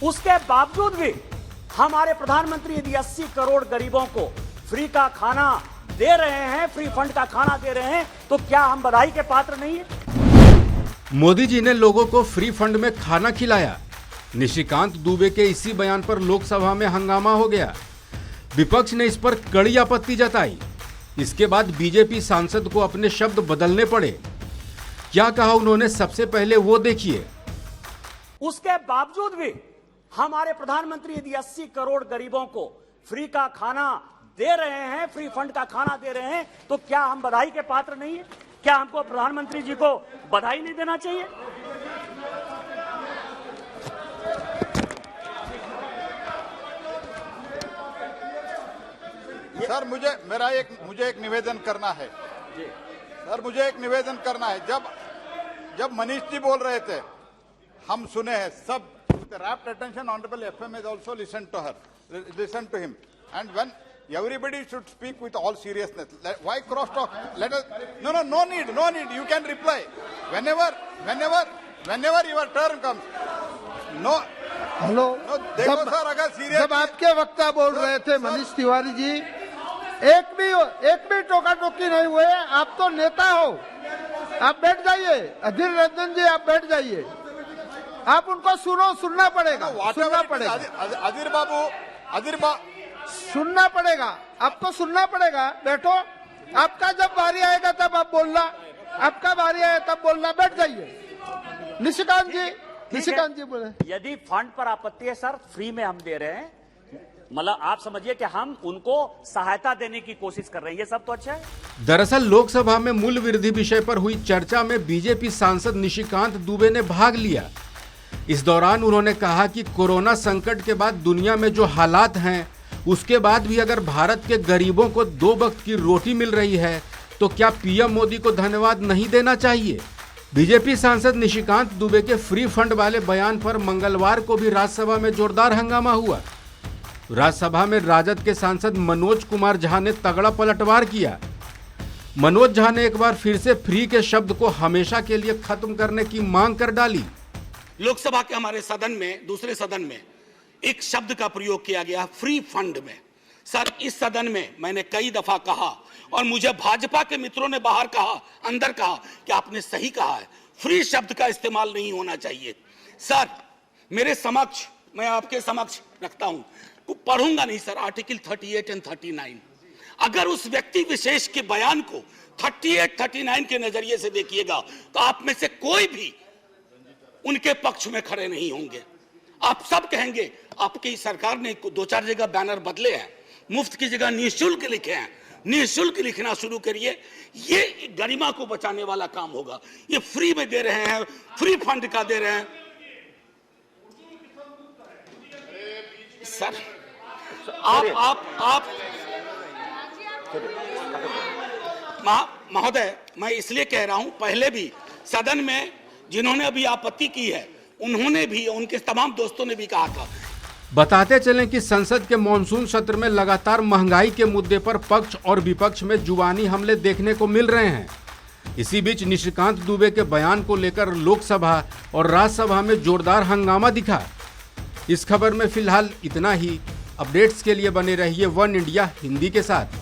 उसके बावजूद भी हमारे प्रधानमंत्री यदि 80 करोड़ गरीबों को फ्री का खाना दे रहे हैं, फ्री फंड का खाना दे रहे हैं, तो क्या हम बधाई के पात्र नहीं है? मोदी जी ने लोगों को फ्री फंड में खाना खिलाया। निशिकांत दुबे के इसी बयान पर लोकसभा में हंगामा हो गया। विपक्ष ने इस पर कड़ी आपत्ति जताई। इसके बाद बीजेपी सांसद को अपने शब्द बदलने पड़े। क्या कहा उन्होंने, सबसे पहले वो देखिए। उसके बावजूद भी हमारे प्रधानमंत्री यदि 80 करोड़ गरीबों को फ्री का खाना दे रहे हैं, फ्री फंड का खाना दे रहे हैं, तो क्या हम बधाई के पात्र नहीं है? क्या हमको प्रधानमंत्री जी को बधाई नहीं देना चाहिए? सर मुझे एक निवेदन करना है। सर मुझे एक निवेदन करना है। जब मनीष जी बोल रहे थे, हम सुने हैं सब। Rapt attention, Honorable FM has also listened to him, and when everybody should speak with all seriousness. Why cross talk? Let us. No need. You can reply whenever your turn comes. No. Hello, No, देखो sir, अगर serious जब आपके वक्ता बोल रहे थे मनीष तिवारी जी, एक भी टोका टोकी नहीं हुए। आप तो नेता हो, आप बैठ जाइए। अधीर रंजन जी, आप बैठ जाइए। आप उनको सुनना पड़ेगा। अधीर बाबू सुनना पड़ेगा, आपको सुनना पड़ेगा। बैठो, आपका जब बारी आएगा तब आप बोलना, आपका बारी आए तब बोलना। बैठ जाइए। निशिकांत जी बोले। यदि फंड पर आपत्ति है सर, फ्री में हम दे रहे हैं, मतलब आप समझिए कि हम उनको सहायता देने की कोशिश कर रहे हैं, ये सब तो अच्छा है। दरअसल लोकसभा में मूल्य वृद्धि विषय पर हुई चर्चा में बीजेपी सांसद निशिकांत दुबे ने भाग लिया। इस दौरान उन्होंने कहा कि कोरोना संकट के बाद दुनिया में जो हालात हैं, उसके बाद भी अगर भारत के गरीबों को 2 वक्त की रोटी मिल रही है, तो क्या पीएम मोदी को धन्यवाद नहीं देना चाहिए? बीजेपी सांसद निशिकांत दुबे के फ्री फंड वाले बयान पर मंगलवार को भी राज्यसभा में जोरदार हंगामा हुआ। राज्यसभा में राजद के सांसद मनोज कुमार झा ने तगड़ा पलटवार किया। मनोज झा ने एक बार फिर से फ्री के शब्द को हमेशा के लिए खत्म करने की मांग कर डाली। लोकसभा के हमारे सदन में, दूसरे सदन में एक शब्द का प्रयोग किया गया, फ्री फंड में। सर, इस सदन में मैंने कई दफा कहा और मुझे भाजपा के मित्रों ने बाहर कहा, अंदर कहा कि आपने सही कहा है, फ्री शब्द का इस्तेमाल नहीं होना चाहिए। सर, मेरे समक्ष, मैं आपके समक्ष रखता हूं, पढ़ूंगा नहीं सर, आर्टिकल 38 और 39। अगर उस व्यक्ति विशेष के बयान को 38, 39 के नजरिए से देखिएगा, तो आप में से कोई भी उनके पक्ष में खड़े नहीं होंगे। आप सब कहेंगे आपकी सरकार ने 2-4 जगह बैनर बदले हैं, मुफ्त की जगह निःशुल्क लिखे हैं। निःशुल्क लिखना शुरू करिए, ये गरिमा को बचाने वाला काम होगा। ये फ्री में दे रहे हैं, फ्री फंड का दे रहे हैं। सर, आप महोदय, मैं इसलिए कह रहा हूं, पहले भी सदन में जिन्होंने अभी आपत्ति की है, उन्होंने भी, उनके तमाम दोस्तों ने भी कहा था। बताते चलें कि संसद के मॉनसून सत्र में लगातार महंगाई के मुद्दे पर पक्ष और विपक्ष में जुबानी हमले देखने को मिल रहे हैं। इसी बीच निशिकांत दुबे के बयान को लेकर लोकसभा और राज्यसभा में जोरदार हंगामा दिखा। इस खबर में फिलहाल इतना ही। अपडेट्स के लिए बने रहिए वन इंडिया हिंदी के साथ।